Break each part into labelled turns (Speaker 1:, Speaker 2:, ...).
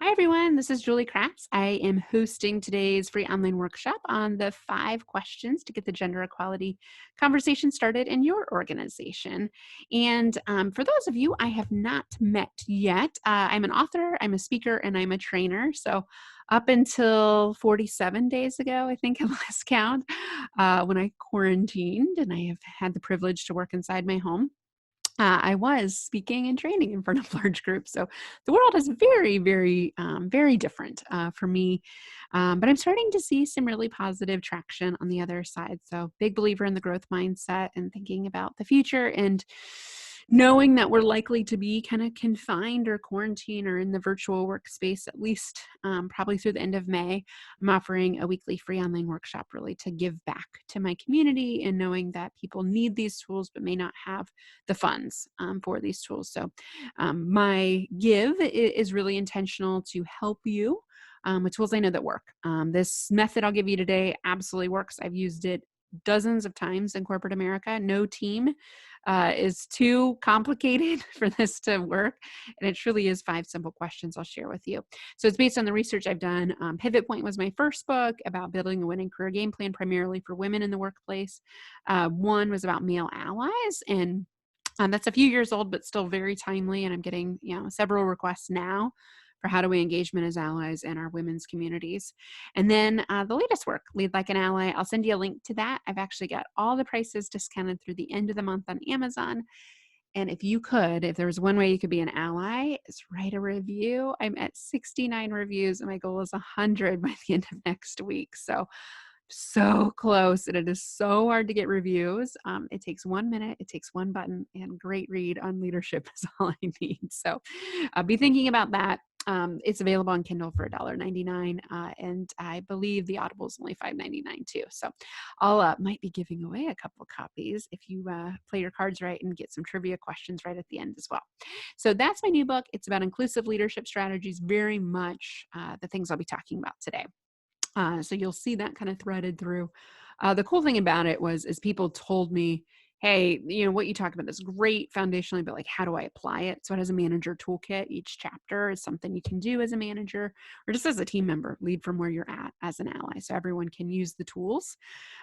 Speaker 1: Hi, everyone. This is Julie Kratz. I am hosting today's free online workshop on the 5 questions to get the gender equality conversation started in your organization. And for those of you I have not met yet, I'm an author, I'm a speaker, and I'm a trainer. So, up until 47 days ago, I think at last count, when I quarantined and I have had the privilege to work inside my home. I was speaking and training in front of large groups. So the world is very, very, very different for me. But I'm starting to see some really positive traction on the other side. So, big believer in the growth mindset and thinking about the future and knowing that we're likely to be kind of confined or quarantined or in the virtual workspace at least probably through the end of May. I'm offering a weekly free online workshop really to give back to my community and knowing that people need these tools but may not have the funds for these tools. So my give is really intentional to help you with tools I know that work. This method I'll give you today absolutely works. I've used it dozens of times in corporate America. No team is too complicated for this to work. And it truly is 5 simple questions I'll share with you. So it's based on the research I've done. Pivot Point was my first book about building a winning career game plan, primarily for women in the workplace. One was about male allies, and that's a few years old, but still very timely. And I'm getting, several requests now for how do we engagement as allies in our women's communities. And then the latest work, Lead Like an Ally. I'll send you a link to that. I've actually got all the prices discounted through the end of the month on Amazon. And if there was one way you could be an ally, is write a review. I'm at 69 reviews, and my goal is 100 by the end of next week. So close, and it is so hard to get reviews. It takes 1 minute, it takes one button, and great read on leadership is all I need. So be thinking about that. It's available on Kindle for $1.99, and I believe the Audible is only $5.99 too. So I'll might be giving away a couple copies if you play your cards right and get some trivia questions right at the end as well. So that's my new book. It's about inclusive leadership strategies, very much the things I'll be talking about today. So you'll see that kind of threaded through. The cool thing about it is people told me, hey, what you talk about is great foundationally, but like, how do I apply it? So it has a manager toolkit. Each chapter is something you can do as a manager or just as a team member, lead from where you're at as an ally. So everyone can use the tools.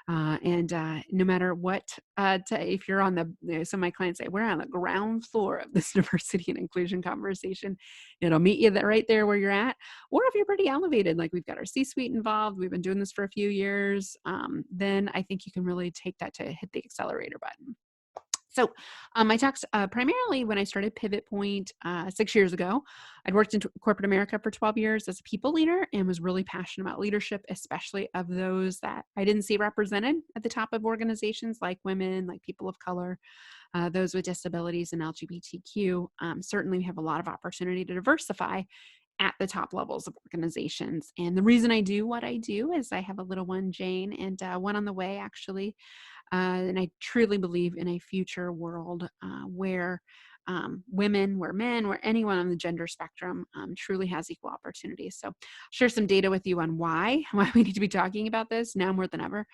Speaker 1: And no matter what, if you're on some of my clients say, we're on the ground floor of this diversity and inclusion conversation. It'll meet you right there where you're at. Or if you're pretty elevated, like we've got our C-suite involved, we've been doing this for a few years, then I think you can really take that to hit the accelerator button. So I talked primarily when I started Pivot Point 6 years ago. I'd worked in corporate America for 12 years as a people leader and was really passionate about leadership, especially of those that I didn't see represented at the top of organizations, like women, like people of color, those with disabilities, and LGBTQ. Certainly, we have a lot of opportunity to diversify at the top levels of organizations. And the reason I do what I do is I have a little one, Jane, and one on the way, actually. And I truly believe in a future world where women, where men, where anyone on the gender spectrum truly has equal opportunities. So, I'll share some data with you on why we need to be talking about this now more than ever.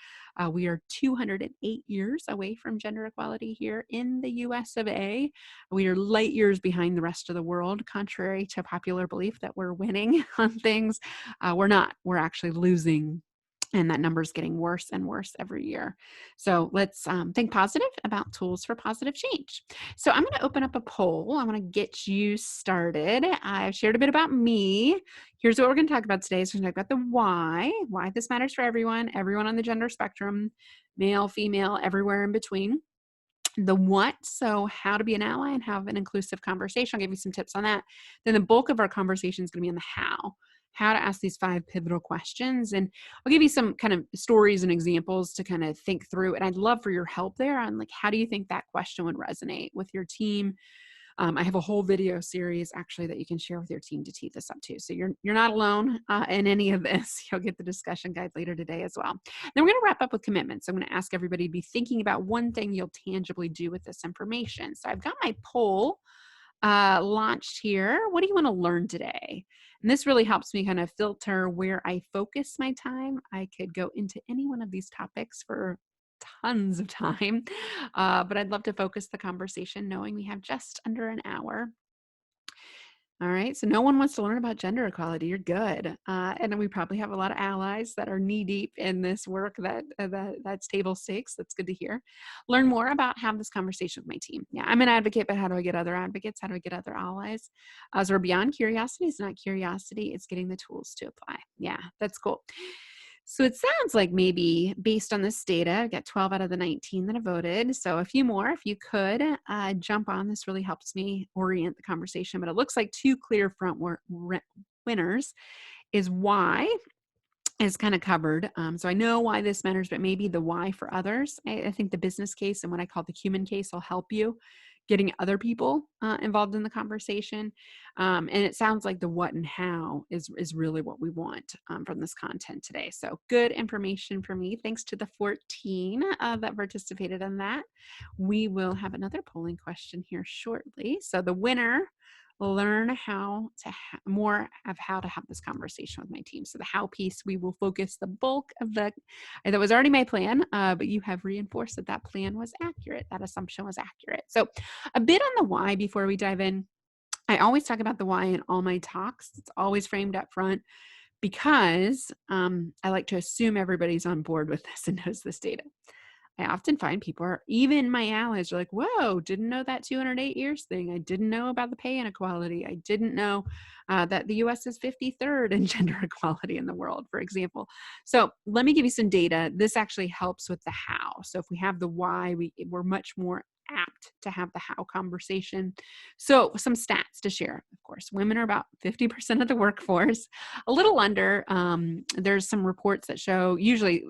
Speaker 1: We are 208 years away from gender equality here in the US of A. We are light years behind the rest of the world, contrary to popular belief that we're winning on things. We're not. We're actually losing, and that number is getting worse and worse every year. So let's think positive about tools for positive change. So I'm going to open up a poll. I want to get you started. I've shared a bit about me. Here's what we're going to talk about today. So we're going to talk about the why this matters for everyone on the gender spectrum, male, female, everywhere in between. The what, so how to be an ally and have an inclusive conversation. I'll give you some tips on that. Then the bulk of our conversation is going to be on the how to ask these 5 pivotal questions. And I'll give you some kind of stories and examples to kind of think through. And I'd love for your help there on like, how do you think that question would resonate with your team? I have a whole video series actually that you can share with your team to tee this up too. So you're not alone in any of this. You'll get the discussion guide later today as well. Then we're going to wrap up with commitments. I'm going to ask everybody to be thinking about one thing you'll tangibly do with this information. So I've got my poll launched here. What do you want to learn today? And this really helps me kind of filter where I focus my time. I could go into any one of these topics for tons of time, but I'd love to focus the conversation knowing we have just under an hour. All right. So no one wants to learn about gender equality. You're good. And then we probably have a lot of allies that are knee deep in this work that's table stakes. That's good to hear. Learn more about have this conversation with my team. Yeah, I'm an advocate, but how do I get other advocates? How do I get other allies? So we're beyond curiosity. It's not curiosity. It's getting the tools to apply. Yeah, that's cool. So it sounds like maybe based on this data, I got 12 out of the 19 that have voted. So a few more, if you could jump on, this really helps me orient the conversation. But it looks like two clear winners is why is kind of covered. So I know why this matters, but maybe the why for others. I think the business case and what I call the human case will help you getting other people involved in the conversation. And it sounds like the what and how is really what we want from this content today. So good information for me. Thanks to the 14 that participated in that. We will have another polling question here shortly. So the winner, learn how to more of how to have this conversation with my team. So the how piece, we will focus the bulk of that was already my plan, but you have reinforced that that plan was accurate. That assumption was accurate. So a bit on the why before we dive in. I always talk about the why in all my talks. It's always framed up front because I like to assume everybody's on board with this and knows this data. I often find people are, even my allies are like, whoa, didn't know that 208 years thing. I didn't know about the pay inequality. I didn't know that the US is 53rd in gender equality in the world, for example. So let me give you some data. This actually helps with the how. So if we have the why, we're much more apt to have the how conversation. So some stats to share. Of course, women are about 50% of the workforce, a little under. There's some reports that show usually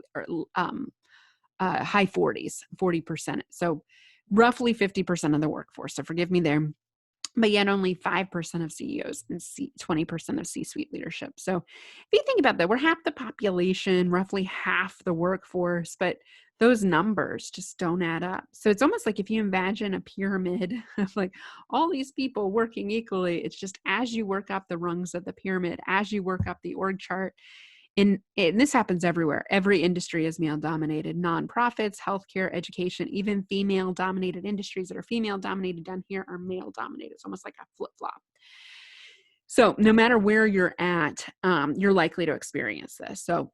Speaker 1: high 40s, 40%. So roughly 50% of the workforce. So forgive me there. But yet only 5% of CEOs and 20% of C-suite leadership. So if you think about that, we're half the population, roughly half the workforce, but those numbers just don't add up. So it's almost like if you imagine a pyramid of like all these people working equally, it's just as you work up the rungs of the pyramid, as you work up the org chart, and this happens everywhere. Every industry is male dominated. Nonprofits, healthcare, education, even female dominated industries that are female dominated down here are male dominated. It's almost like a flip flop. So no matter where you're at, you're likely to experience this. So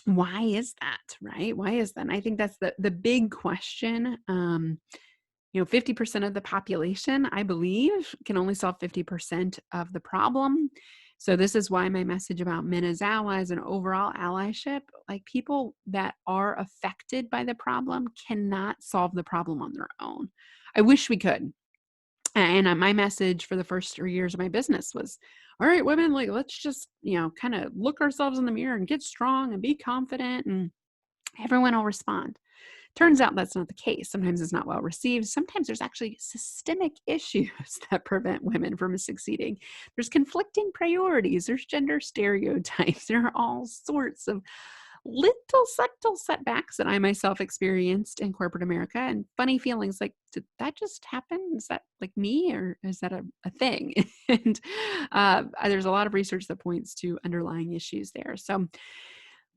Speaker 1: why is that, right? Why is that? And I think that's the big question. 50% of the population, I believe, can only solve 50% of the problem. So this is why my message about men as allies and overall allyship, like people that are affected by the problem cannot solve the problem on their own. I wish we could. And my message for the first 3 years of my business was, all right, women, like, let's just, kind of look ourselves in the mirror and get strong and be confident and everyone will respond. Turns out that's not the case. Sometimes it's not well received. Sometimes there's actually systemic issues that prevent women from succeeding. There's conflicting priorities. There's gender stereotypes. There are all sorts of little subtle setbacks that I myself experienced in corporate America and funny feelings like, did that just happen? Is that like me or is that a thing? And there's a lot of research that points to underlying issues there. So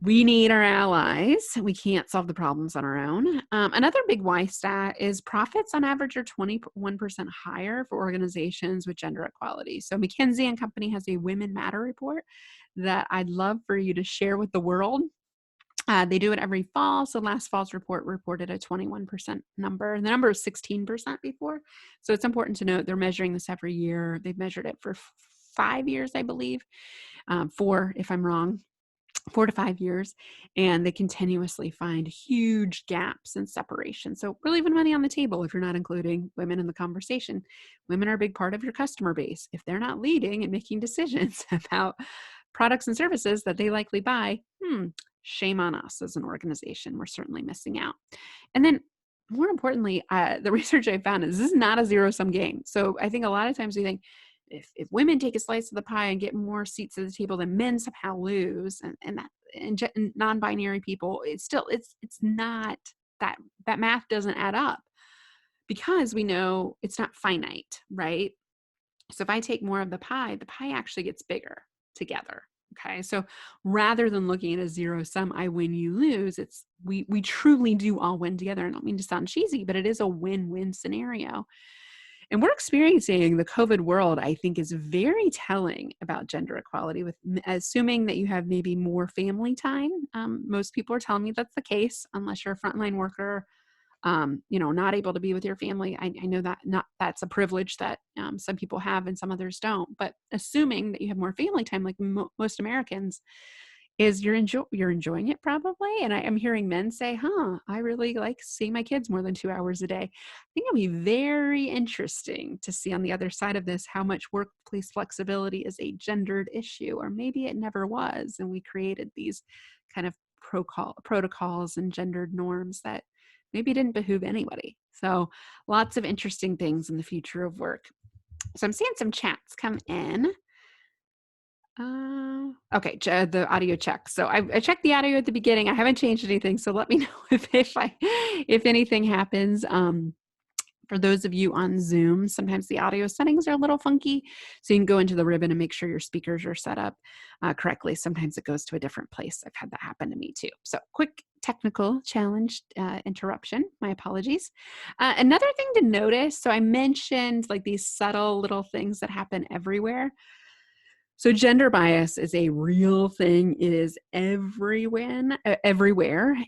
Speaker 1: we need our allies. We can't solve the problems on our own. Another big why stat is profits on average are 21% higher for organizations with gender equality. So McKinsey and Company has a Women Matter report that I'd love for you to share with the world. They do it every fall. So last fall's report reported a 21% number. And the number was 16% before. So it's important to note they're measuring this every year. They've measured it for 5 years, I believe. 4, if I'm wrong. 4 to 5 years, and they continuously find huge gaps and separation. So we're leaving money on the table if you're not including women in the conversation. Women are a big part of your customer base. If they're not leading and making decisions about products and services that they likely buy, shame on us as an organization. We're certainly missing out. And then more importantly, the research I found is this is not a zero-sum game. So I think a lot of times we think, if women take a slice of the pie and get more seats at the table, then men somehow lose, and non-binary people, it's not that math doesn't add up because we know it's not finite, right? So if I take more of the pie actually gets bigger together. Okay, so rather than looking at a zero sum, I win, you lose, it's we truly do all win together. I don't mean to sound cheesy, but it is a win-win scenario. And we're experiencing the COVID world, I think, is very telling about gender equality, with assuming that you have maybe more family time. Most people are telling me that's the case, unless you're a frontline worker, not able to be with your family. I know that that's a privilege that some people have and some others don't. But assuming that you have more family time, like most Americans, is you're enjoying it probably. And I'm hearing men say, I really like seeing my kids more than 2 hours a day. I think it'll be very interesting to see on the other side of this how much workplace flexibility is a gendered issue, or maybe it never was. And we created these kind of protocols and gendered norms that maybe didn't behoove anybody. So lots of interesting things in the future of work. So I'm seeing some chats come in. Okay, the audio check. So I checked the audio at the beginning. I haven't changed anything, so let me know if anything happens. For those of you on Zoom, sometimes the audio settings are a little funky, so you can go into the ribbon and make sure your speakers are set up correctly. Sometimes it goes to a different place. I've had that happen to me too. So quick technical challenge interruption. My apologies. Another thing to notice, so I mentioned like these subtle little things that happen everywhere. So gender bias is a real thing. It is everywhere.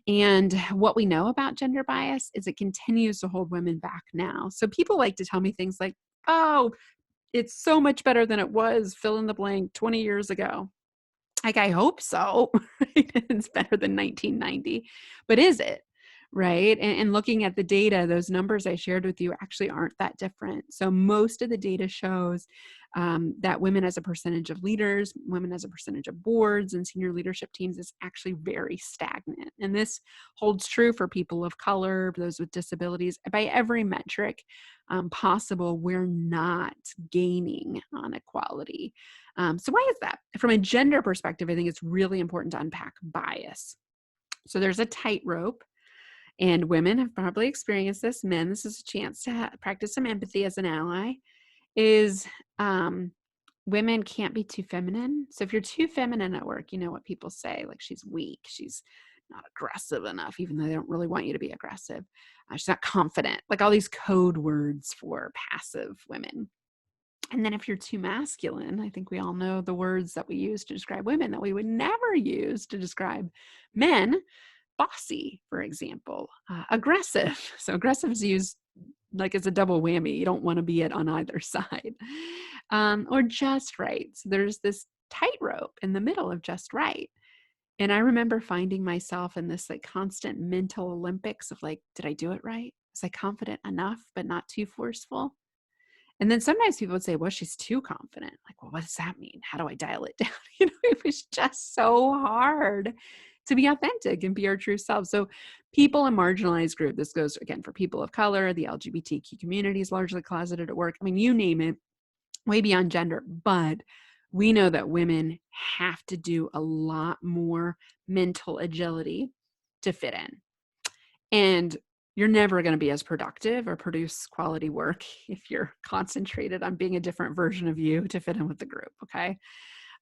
Speaker 1: And what we know about gender bias is it continues to hold women back now. So people like to tell me things like, oh, it's so much better than it was, fill in the blank, 20 years ago. Like, I hope so. It's better than 1990. But is it? Right? And looking at the data, those numbers I shared with you actually aren't that different. So most of the data shows that women as a percentage of leaders, women as a percentage of boards and senior leadership teams is actually very stagnant. And this holds true for people of color, those with disabilities. By every metric possible, we're not gaining on equality. So why is that? From a gender perspective, I think it's really important to unpack bias. So there's a tightrope. And women have probably experienced this. Men, this is a chance to practice some empathy as an ally, is women can't be too feminine. So if you're too feminine at work, you know what people say, like she's weak, she's not aggressive enough, even though they don't really want you to be aggressive. She's not confident, like all these code words for passive women. And then if you're too masculine, I think we all know the words that we use to describe women that we would never use to describe men. Bossy, for example, aggressive. So aggressive is used like it's a double whammy. You don't want to be it on either side. Or just right. So there's this tightrope in the middle of just right. And I remember finding myself in this like constant mental Olympics of like, did I do it right? Was I confident enough, but not too forceful? And then sometimes people would say, well, she's too confident. Like, well, what does that mean? How do I dial it down? It was just so hard to be authentic and be our true self. So people in marginalized group, this goes again for people of color, the LGBTQ community is largely closeted at work. I mean, you name it, way beyond gender, but we know that women have to do a lot more mental agility to fit in. And you're never going to be as productive or produce quality work if you're concentrated on being a different version of you to fit in with the group. Okay.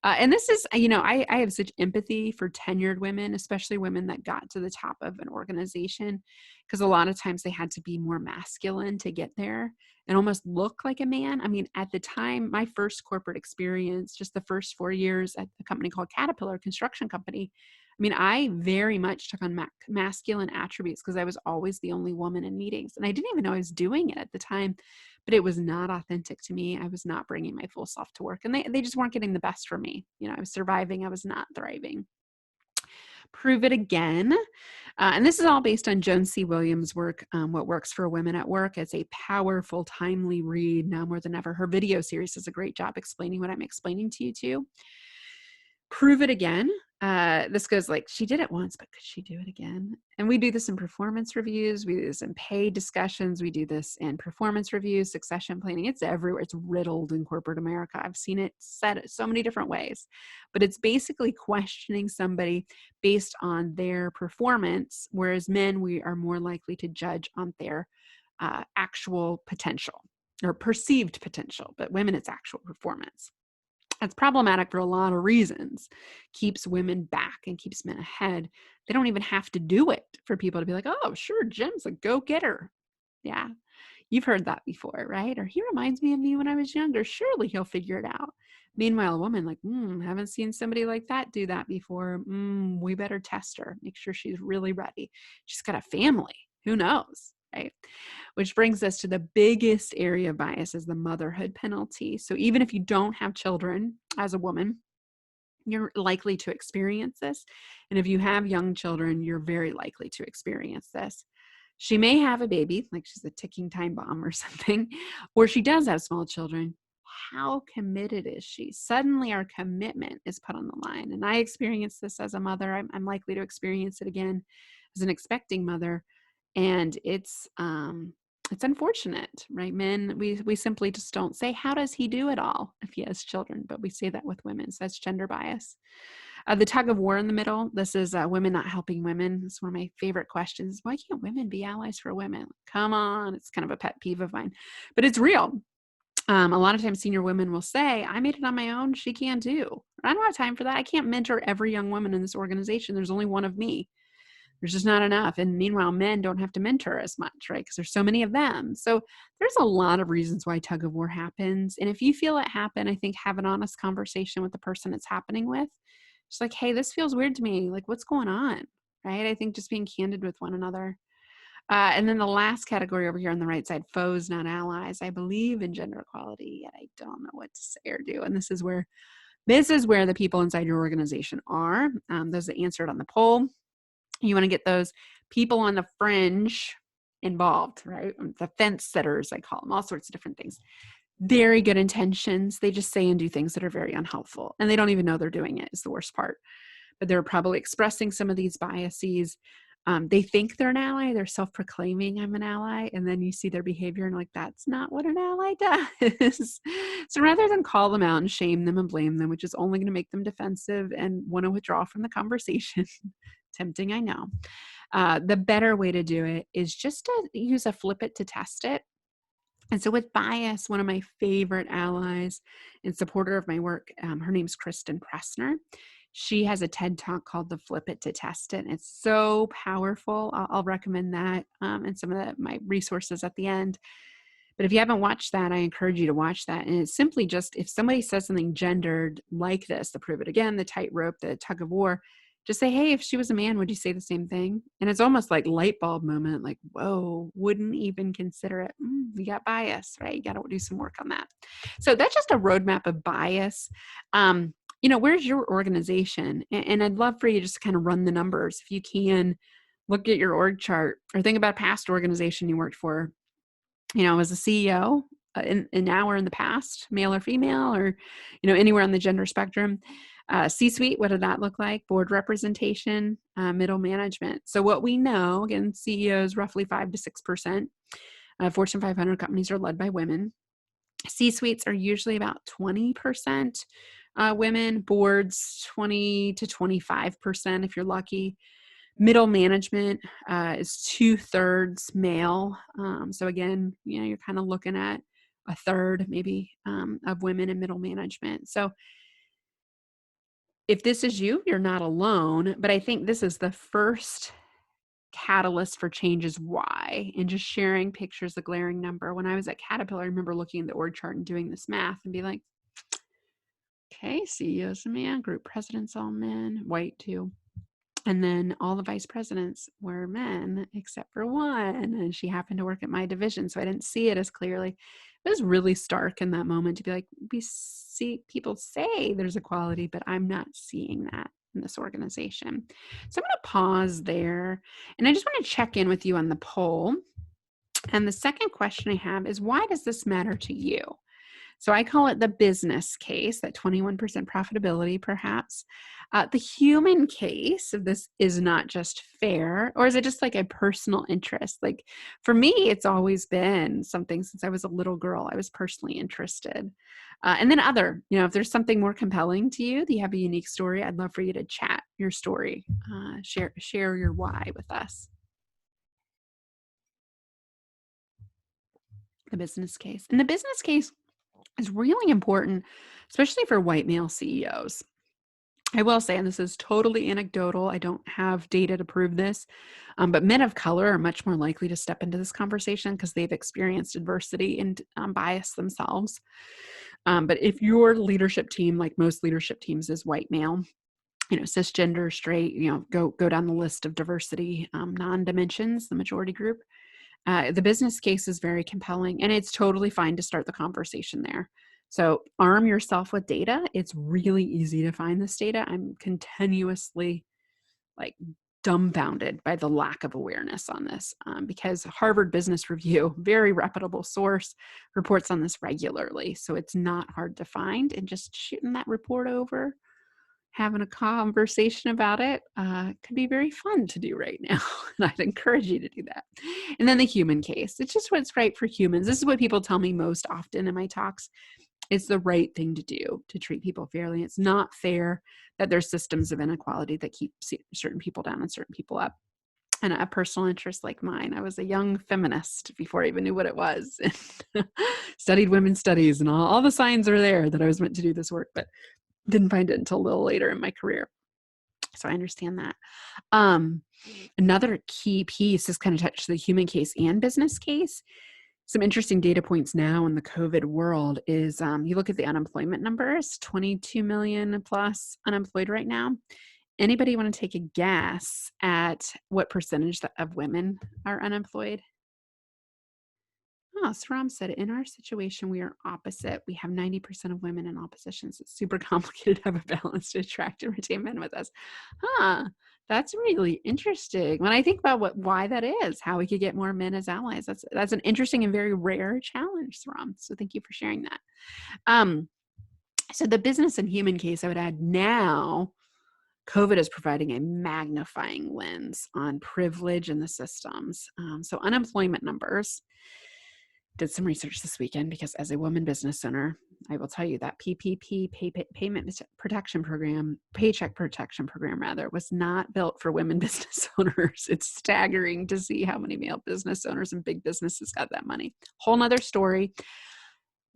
Speaker 1: And this is, I have such empathy for tenured women, especially women that got to the top of an organization, because a lot of times they had to be more masculine to get there and almost look like a man. I mean, at the time, my first corporate experience, just the first 4 years at a company called Caterpillar Construction Company, I mean, I very much took on masculine attributes because I was always the only woman in meetings. And I didn't even know I was doing it at the time, but it was not authentic to me. I was not bringing my full self to work. And they just weren't getting the best from me. I was surviving. I was not thriving. Prove It Again. And this is all based on Joan C. Williams' work, What Works for Women at Work. It's a powerful, timely read now more than ever. Her video series does a great job explaining what I'm explaining to you too. Prove It Again. This goes like, she did it once, but could she do it again? And we do this in performance reviews. We do this in paid discussions. We do this in performance reviews, succession planning. It's everywhere. It's riddled in corporate America. I've seen it said so many different ways, but it's basically questioning somebody based on their performance, whereas men, we are more likely to judge on their actual potential or perceived potential, but women, it's actual performance. That's problematic for a lot of reasons. Keeps women back and keeps men ahead. They don't even have to do it for people to be like, oh, sure, Jim's a go-getter. Yeah. You've heard that before, right? Or he reminds me of me when I was younger. Surely he'll figure it out. Meanwhile, a woman like, haven't seen somebody like that do that before. We better test her, make sure she's really ready. She's got a family. Who knows, right? Which brings us to the biggest area of bias is the motherhood penalty. So even if you don't have children as a woman, you're likely to experience this. And if you have young children, you're very likely to experience this. She may have a baby, like she's a ticking time bomb or something, or she does have small children. How committed is she? Suddenly our commitment is put on the line. And I experienced this as a mother. I'm likely to experience it again as an expecting mother. And it's unfortunate, right? Men, we simply just don't say, how does he do it all if he has children? But we say that with women. So that's gender bias. The tug of war in the middle. This is women not helping women. It's one of my favorite questions. Why can't women be allies for women? Come on. It's kind of a pet peeve of mine, but it's real. A lot of times senior women will say, I made it on my own. She can too. I don't have time for that. I can't mentor every young woman in this organization. There's only one of me. There's just not enough. And meanwhile, men don't have to mentor as much, right? Because there's so many of them. So there's a lot of reasons why tug of war happens. And if you feel it happen, I think have an honest conversation with the person it's happening with. Just like, hey, this feels weird to me. Like, what's going on? Right? I think just being candid with one another. And then the last category over here on the right side, foes, not allies. I believe in gender equality, yet I don't know what to say or do. And this is where the people inside your organization are. Those that answered on the poll. You want to get those people on the fringe involved, right? The fence sitters, I call them, all sorts of different things. Very good intentions. They just say and do things that are very unhelpful. And they don't even know they're doing it is the worst part. But they're probably expressing some of these biases. They think they're an ally. They're self-proclaiming I'm an ally. And then you see their behavior and like, that's not what an ally does. So rather than call them out and shame them and blame them, which is only going to make them defensive and want to withdraw from the conversation, tempting, I know. The better way to do it is just to use a flip it to test it. And so with bias, one of my favorite allies and supporter of my work, her name's Kristen Pressner. She has a TED Talk called the Flip It to Test It. And it's so powerful. I'll recommend that and some of my resources at the end. But if you haven't watched that, I encourage you to watch that. And it's simply just if somebody says something gendered like this, the prove it again, the tightrope, the tug of war, just say, hey, if she was a man, would you say the same thing? And it's almost like light bulb moment, like, whoa, wouldn't even consider it. You got bias, right? You got to do some work on that. So that's just a roadmap of bias. Where's your organization? And I'd love for you just to kind of run the numbers. If you can, look at your org chart or think about a past organization you worked for. As a CEO in now or in the past, male or female, or, anywhere on the gender spectrum. C-suite, what did that look like? Board representation, middle management. So what we know, again, CEOs, roughly 5 to 6%. Fortune 500 companies are led by women. C-suites are usually about 20% women, boards 20 to 25% if you're lucky. Middle management is 2/3 male. So again, you're kind of looking at a third maybe of women in middle management. So if this is you, you're not alone, but I think this is the first catalyst for change is why, and just sharing pictures, the glaring number. When I was at Caterpillar, I remember looking at the org chart and doing this math and be like, okay, CEO's a man, group presidents all men, white too. And then all the vice presidents were men except for one. And she happened to work at my division. So I didn't see it as clearly. It was really stark in that moment to be like, we see people say there's equality, but I'm not seeing that in this organization. So I'm going to pause there. And I just want to check in with you on the poll. And the second question I have is, why does this matter to you? So I call it the business case, that 21% profitability, perhaps. The human case of this is not just fair, or is it just like a personal interest? Like for me, it's always been something since I was a little girl. I was personally interested. And then if there's something more compelling to you, that you have a unique story, I'd love for you to chat your story, share your why with us. The business case. And the business case is really important, especially for white male CEOs. I will say, and this is totally anecdotal, I don't have data to prove this, but men of color are much more likely to step into this conversation because they've experienced adversity and bias themselves. But if your leadership team, like most leadership teams, is white male, cisgender, straight, go down the list of diversity non-dimensions, the majority group, the business case is very compelling, and it's totally fine to start the conversation there. So arm yourself with data. It's really easy to find this data. I'm continuously like dumbfounded by the lack of awareness on this because Harvard Business Review, very reputable source, reports on this regularly. So it's not hard to find, and just shooting that report over, having a conversation about it could be very fun to do right now. And I'd encourage you to do that. And then the human case. It's just what's right for humans. This is what people tell me most often in my talks. It's the right thing to do to treat people fairly. It's not fair that there's systems of inequality that keep certain people down and certain people up. And a personal interest like mine, I was a young feminist before I even knew what it was, and studied women's studies, and all the signs are there that I was meant to do this work, but didn't find it until a little later in my career. So I understand that. Another key piece is kind of touch the human case and business case. Some interesting data points now in the COVID world is you look at the unemployment numbers, 22 million plus unemployed right now. Anybody want to take a guess at what percentage of women are unemployed? Oh, Saram said, in our situation, we are opposite. We have 90% of women in all positions. It's super complicated to have a balance to attract and retain men with us. That's really interesting. When I think about why that is, how we could get more men as allies, that's an interesting and very rare challenge, Saram. So thank you for sharing that. So the business and human case, I would add now, COVID is providing a magnifying lens on privilege in the systems. So unemployment numbers. Did some research this weekend because as a woman business owner, I will tell you that PPP, Paycheck Protection Program, was not built for women business owners. It's staggering to see how many male business owners and big businesses got that money. Whole nother story.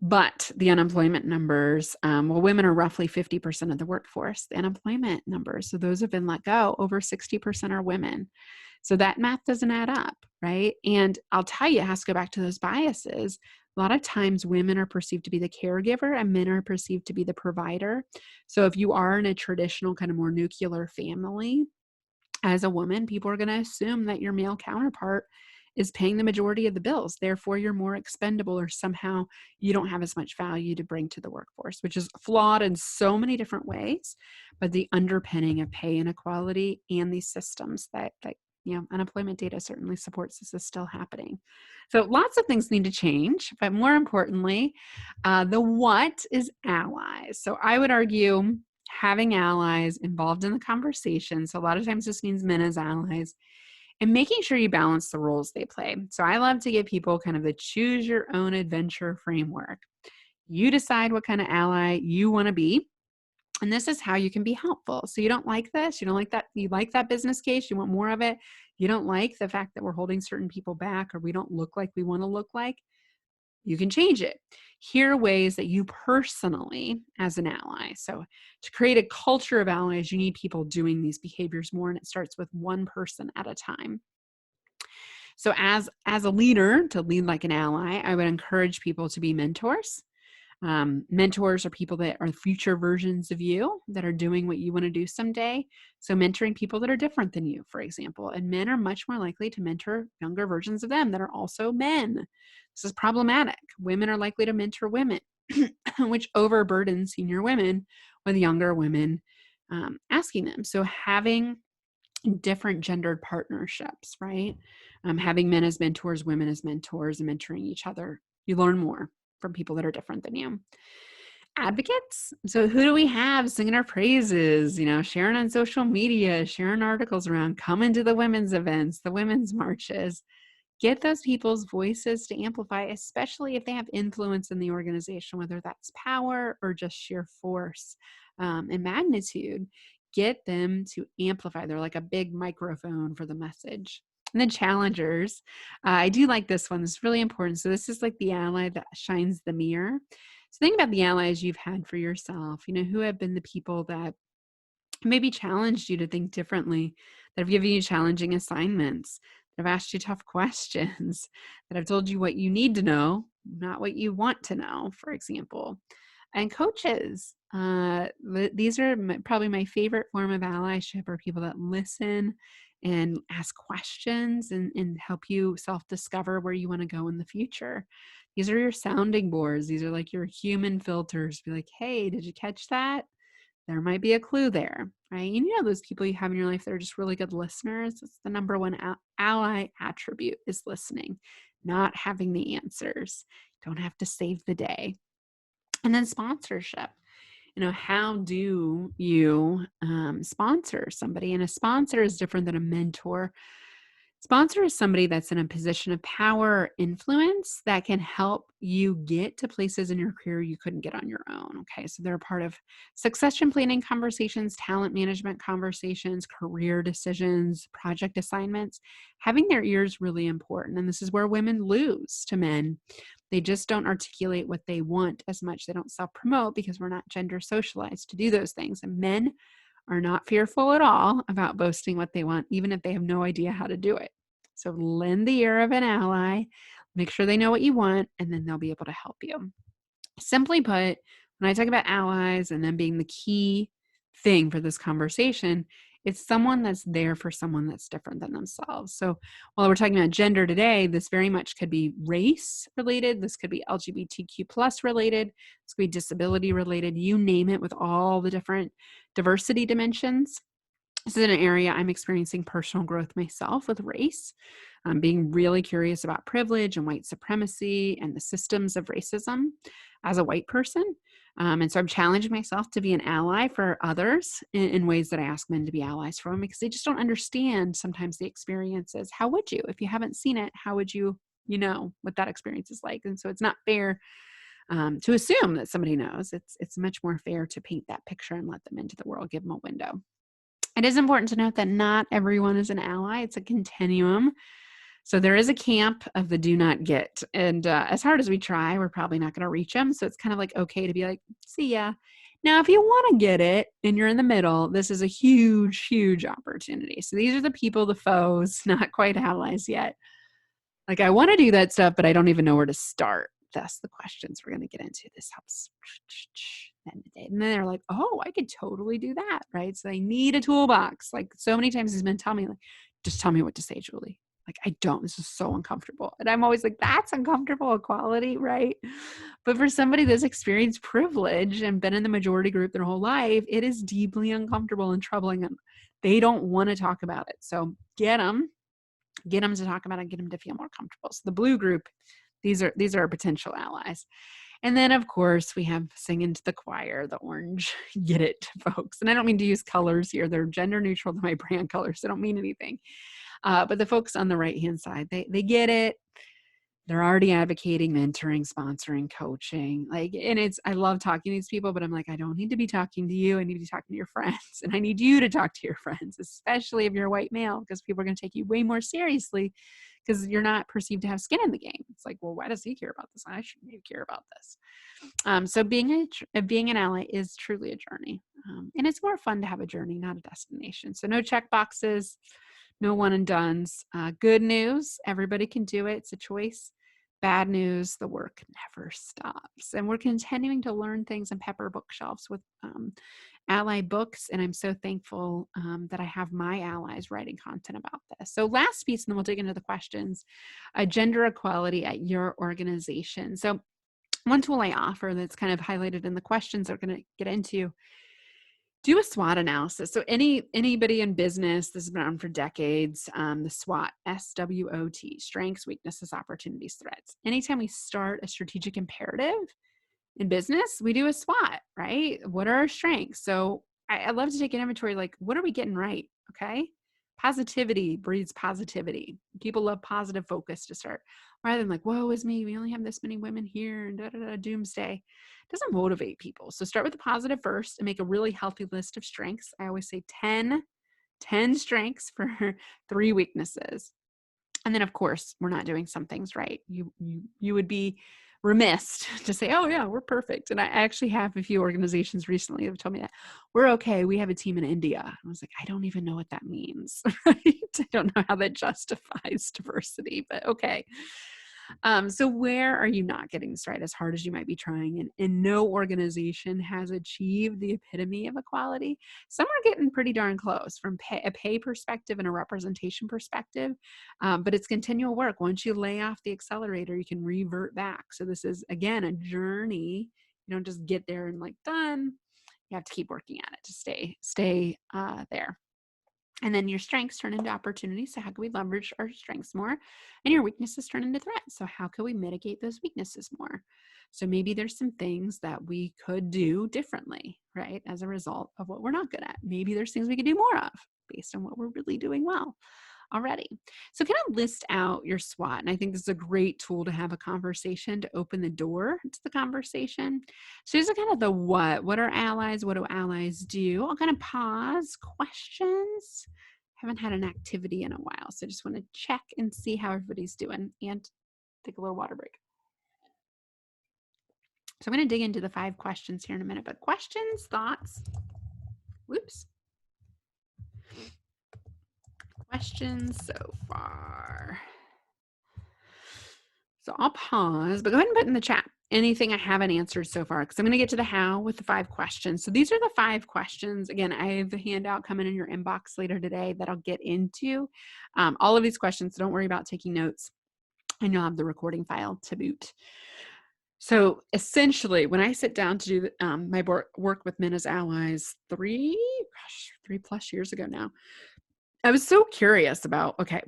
Speaker 1: But the unemployment numbers, women are roughly 50% of the workforce. The unemployment numbers, so those have been let go, over 60% are women. So that math doesn't add up, right? And I'll tell you, it has to go back to those biases. A lot of times women are perceived to be the caregiver and men are perceived to be the provider. So if you are in a traditional kind of more nuclear family, as a woman, people are going to assume that your male counterpart is paying the majority of the bills. Therefore, you're more expendable, or somehow you don't have as much value to bring to the workforce, which is flawed in so many different ways. But the underpinning of pay inequality and these systems that unemployment data certainly supports this is still happening. So lots of things need to change, but more importantly, the what is allies. So I would argue having allies involved in the conversation. So a lot of times this means men as allies, and making sure you balance the roles they play. So I love to give people kind of the choose your own adventure framework. You decide what kind of ally you want to be. And this is how you can be helpful. So you don't like this, you don't like that, you like that business case, you want more of it. You don't like the fact that we're holding certain people back, or we don't look like we want to look like. You can change it. Here are ways that you personally, as an ally. So to create a culture of allies, you need people doing these behaviors more, and it starts with one person at a time. So as a leader, to lead like an ally, I would encourage people to be mentors. Mentors are people that are future versions of you that are doing what you want to do someday. So mentoring people that are different than you, for example, and men are much more likely to mentor younger versions of them that are also men. This is problematic. Women are likely to mentor women, which overburdens senior women with younger women asking them. So having different gendered partnerships, right? Having men as mentors, women as mentors, and mentoring each other. You learn more from people that are different than you. Advocates. So who do we have singing our praises, sharing on social media, sharing articles around, coming to the women's events, the women's marches? Get those people's voices to amplify, especially if they have influence in the organization, whether that's power or just sheer force and magnitude. Get them to amplify. They're like a big microphone for the message. And then challengers. I do like this one. It's really important. So this is like the ally that shines the mirror. So think about the allies you've had for yourself. Who have been the people that maybe challenged you to think differently, that have given you challenging assignments, that have asked you tough questions, that have told you what you need to know, not what you want to know, for example. And coaches, these are probably my favorite form of allyship, are people that listen and ask questions and help you self-discover where you want to go in the future. These are your sounding boards. These are like your human filters. Be like, hey, did you catch that? There might be a clue there, right? And those people you have in your life that are just really good listeners. It's the number one ally attribute is listening, not having the answers. Don't have to save the day. And then sponsorship. How do you sponsor somebody? And a sponsor is different than a mentor. Sponsor is somebody that's in a position of power or influence that can help you get to places in your career you couldn't get on your own. Okay, so they're a part of succession planning conversations, talent management conversations, career decisions, project assignments. Having their ear is really important. And this is where women lose to men. They just don't articulate what they want as much. They don't self-promote because we're not gender socialized to do those things. And men are not fearful at all about boasting what they want, even if they have no idea how to do it. So lend the ear of an ally, make sure they know what you want, and then they'll be able to help you. Simply put, when I talk about allies and them being the key thing for this conversation, it's someone that's there for someone that's different than themselves. So while we're talking about gender today, this very much could be race related. This could be LGBTQ plus related. This could be disability related. You name it, with all the different diversity dimensions. This is an area I'm experiencing personal growth myself with race. I'm being really curious about privilege and white supremacy and the systems of racism as a white person. And so I'm challenging myself to be an ally for others in ways that I ask men to be allies for them, because they just don't understand sometimes the experiences. How would you? If you haven't seen it, how would you know what that experience is like? And so it's not fair to assume that somebody knows. It's much more fair to paint that picture and let them into the world, give them a window. It is important to note that not everyone is an ally. It's a continuum. So there is a camp of the do not get. And as hard as we try, we're probably not going to reach them. So it's kind of like okay to be like, see ya. Now, if you want to get it and you're in the middle, this is a huge, huge opportunity. So these are the people, the foes, not quite allies yet. Like, I want to do that stuff, but I don't even know where to start. That's the questions we're going to get into. This helps. And then they're like, oh, I could totally do that, right? So they need a toolbox. Like, so many times these men tell me, like, just tell me what to say, Julie. Like, I don't. This is so uncomfortable. And I'm always like, that's uncomfortable equality, right? But for somebody that's experienced privilege and been in the majority group their whole life, it is deeply uncomfortable and troubling them. They don't want to talk about it. So get them to talk about it, get them to feel more comfortable. So the blue group, these are our potential allies. And then, of course, we have singing to the choir, the orange. Get it, folks. And I don't mean to use colors here. They're gender neutral to my brand colors. They don't mean anything. But the folks on the right-hand side, they get it. They're already advocating, mentoring, sponsoring, coaching. I love talking to these people, but I'm like, I don't need to be talking to you. I need to be talking to your friends. And I need you to talk to your friends, especially if you're a white male, because people are going to take you way more seriously because you're not perceived to have skin in the game. It's like, well, why does he care about this? I shouldn't even care about this. So being an ally is truly a journey. And it's more fun to have a journey, not a destination. So no check boxes, no one and dones. Good news, everybody can do it. It's a choice. Bad news, the work never stops. And we're continuing to learn things and pepper bookshelves with ally books. And I'm so thankful that I have my allies writing content about this. So last piece, and then we'll dig into the questions, gender equality at your organization. So one tool I offer that's kind of highlighted in the questions that we're going to get into, do a SWOT analysis. So anybody in business, this has been around for decades, the SWOT, SWOT, strengths, weaknesses, opportunities, threats. Anytime we start a strategic imperative in business, we do a SWOT, right? What are our strengths? So I love to take an inventory, like, what are we getting right? Okay. Positivity breeds positivity. People love positive focus to start, rather than like, woe is me, we only have this many women here and doomsday. It doesn't motivate people. So start with the positive first and make a really healthy list of strengths. I always say 10 strengths for 3 weaknesses. And then, of course, we're not doing some things right. You would be remiss to say, oh yeah, we're perfect. And I actually have a few organizations recently that have told me that we're okay. We have a team in India. I was like, I don't even know what that means, right? I don't know how that justifies diversity, but okay. So where are you not getting this right as hard as you might be trying? And no organization has achieved the epitome of equality. Some are getting pretty darn close from a pay perspective and a representation perspective, but it's continual work. Once you lay off the accelerator, you can revert back. So this is, again, a journey. You don't just get there and like done. You have to keep working at it to stay there. And then your strengths turn into opportunities. So how can we leverage our strengths more? And your weaknesses turn into threats. So how can we mitigate those weaknesses more? So maybe there's some things that we could do differently, right? As a result of what we're not good at. Maybe there's things we could do more of based on what we're really doing well already. So kind of list out your SWOT. And I think this is a great tool to have a conversation to open the door to the conversation. So these are kind of the what are allies? What do allies do? I'll kind of pause questions. Haven't had an activity in a while. So I just want to check and see how everybody's doing and take a little water break. So I'm going to dig into the 5 questions here in a minute, but questions, thoughts, whoops. Questions so far. So I'll pause, but go ahead and put in the chat anything I haven't answered so far, because I'm going to get to the how with the 5 questions. So these are the 5 questions. Again, I have a handout coming in your inbox later today that I'll get into all of these questions. So don't worry about taking notes, and you'll have the recording file to boot. So essentially, when I sit down to do my work with men as allies 3+ years ago now, I was so curious about, okay,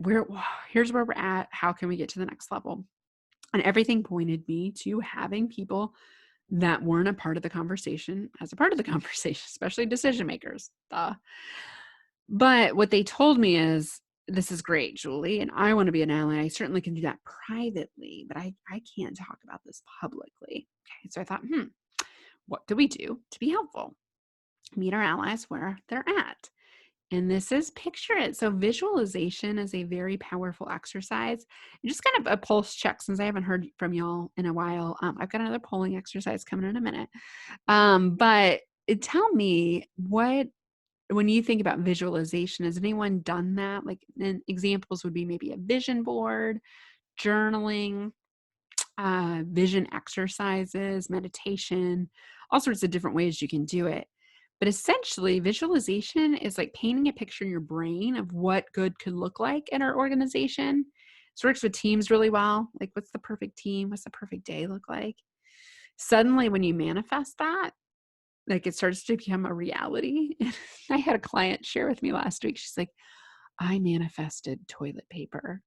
Speaker 1: here's where we're at. How can we get to the next level? And everything pointed me to having people that weren't a part of the conversation as a part of the conversation, especially decision makers. But what they told me is, this is great, Julie, and I want to be an ally. I certainly can do that privately, but I can't talk about this publicly. Okay, so I thought, what do we do to be helpful? Meet our allies where they're at. And this is picture it. So visualization is a very powerful exercise. And just kind of a pulse check, since I haven't heard from y'all in a while. I've got another polling exercise coming in a minute. But tell me, when you think about visualization, has anyone done that? Like, examples would be maybe a vision board, journaling, vision exercises, meditation, all sorts of different ways you can do it. But essentially, visualization is like painting a picture in your brain of what good could look like in our organization. This works with teams really well. Like, what's the perfect team? What's the perfect day look like? Suddenly, when you manifest that, like, it starts to become a reality. I had a client share with me last week. She's like, I manifested toilet paper.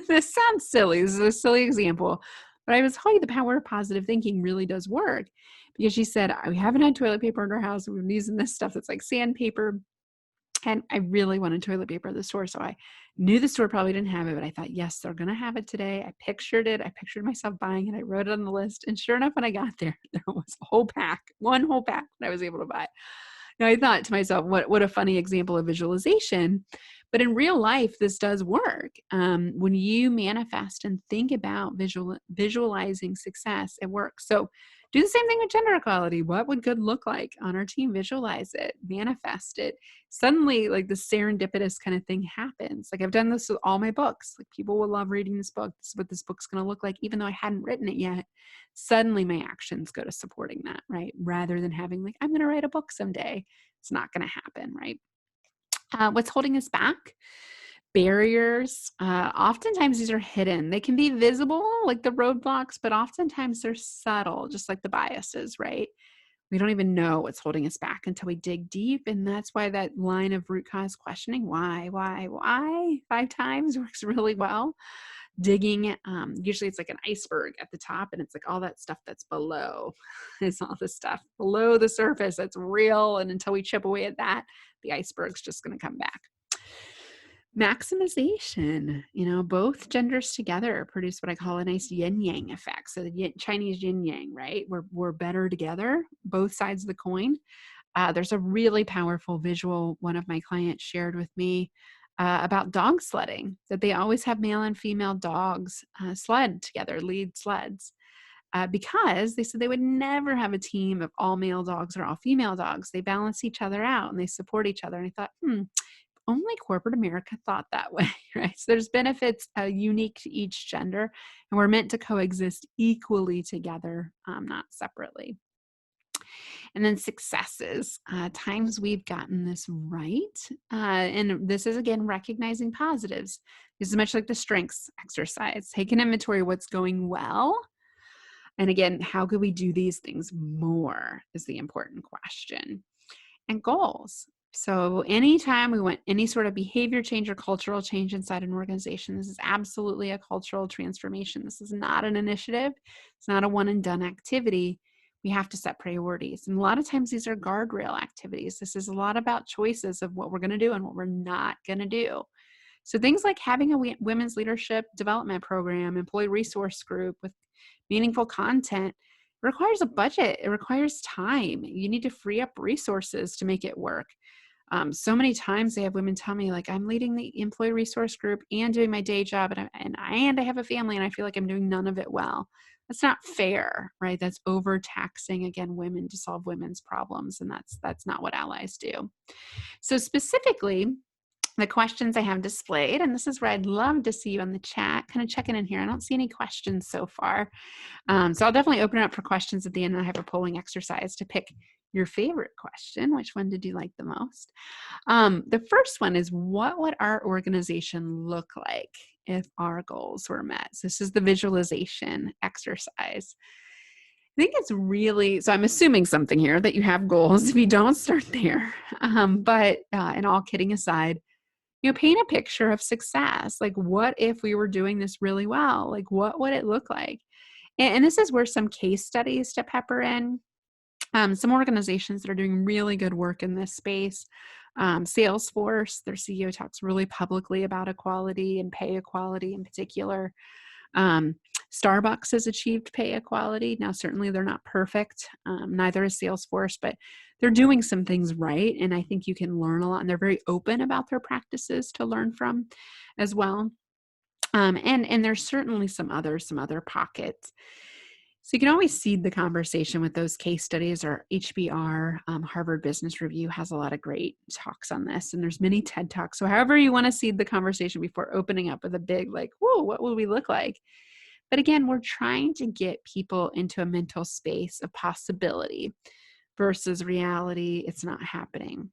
Speaker 1: This sounds silly. This is a silly example, but I was telling you the power of positive thinking really does work, because she said, we haven't had toilet paper in our house. We've been using this stuff that's like sandpaper. And I really wanted toilet paper at the store. So I knew the store probably didn't have it, but I thought, yes, they're going to have it today. I pictured it. I pictured myself buying it. I wrote it on the list. And sure enough, when I got there, there was a whole pack, one whole pack that I was able to buy. Now, I thought to myself, what a funny example of visualization. But in real life, this does work. When you manifest and think about visualizing success, it works. So do the same thing with gender equality. What would good look like on our team? Visualize it, manifest it. Suddenly, like, the serendipitous kind of thing happens. Like, I've done this with all my books. Like, people will love reading this book. This is what this book's going to look like, even though I hadn't written it yet. Suddenly my actions go to supporting that, right? Rather than having like, I'm going to write a book someday. It's not going to happen, right? What's holding us back? Barriers. Oftentimes these are hidden. They can be visible, like the roadblocks, but oftentimes they're subtle, just like the biases, right? We don't even know what's holding us back until we dig deep. And that's why that line of root cause questioning, why, 5 times works really well. Digging, usually it's like an iceberg at the top, and it's like all that stuff that's below. It's all the stuff below the surface that's real. And until we chip away at that, the iceberg's just going to come back. Maximization, both genders together produce what I call a nice yin yang effect. So the Chinese yin yang, right? We're better together, both sides of the coin. There's a really powerful visual one of my clients shared with me about dog sledding, that they always have male and female dogs sled together, lead sleds. because they said they would never have a team of all male dogs or all female dogs. They balance each other out and they support each other. And I thought, only corporate America thought that way, right? So there's benefits unique to each gender, and we're meant to coexist equally together, not separately. And then successes, times we've gotten this right. And this is, again, recognizing positives. This is much like the strengths exercise. Take an inventory of what's going well. And again, how could we do these things more is the important question. And goals. So anytime we want any sort of behavior change or cultural change inside an organization, this is absolutely a cultural transformation. This is not an initiative. It's not a one and done activity. We have to set priorities. And a lot of times these are guardrail activities. This is a lot about choices of what we're going to do and what we're not going to do. So things like having a women's leadership development program, employee resource group with meaningful content requires a budget. It requires time. You need to free up resources to make it work. So many times I have women tell me, like, I'm leading the employee resource group and doing my day job, and I have a family, and I feel like I'm doing none of it well. That's not fair, right? That's overtaxing, again, women to solve women's problems, and that's not what allies do. So specifically, the questions I have displayed, and this is where I'd love to see you in the chat, kind of checking in here. I don't see any questions so far. So I'll definitely open it up for questions at the end, and I have a polling exercise to pick your favorite question. Which one did you like the most? The first one is, what would our organization look like if our goals were met? So this is the visualization exercise. I think it's really, so I'm assuming something here that you have goals. If you don't, start there. But and all kidding aside, paint a picture of success. Like, what if we were doing this really well? Like, what would it look like? And this is where some case studies to pepper in. Some organizations that are doing really good work in this space. Salesforce, their CEO talks really publicly about equality and pay equality in particular. Starbucks has achieved pay equality. Now, certainly they're not perfect. Neither is Salesforce, but they're doing some things right. And I think you can learn a lot. And they're very open about their practices to learn from as well. And there's certainly some other pockets. So you can always seed the conversation with those case studies, or HBR, Harvard Business Review has a lot of great talks on this, and there's many TED Talks. So however you want to seed the conversation before opening up with a big, like, whoa, what will we look like? But again, we're trying to get people into a mental space of possibility versus reality. It's not happening.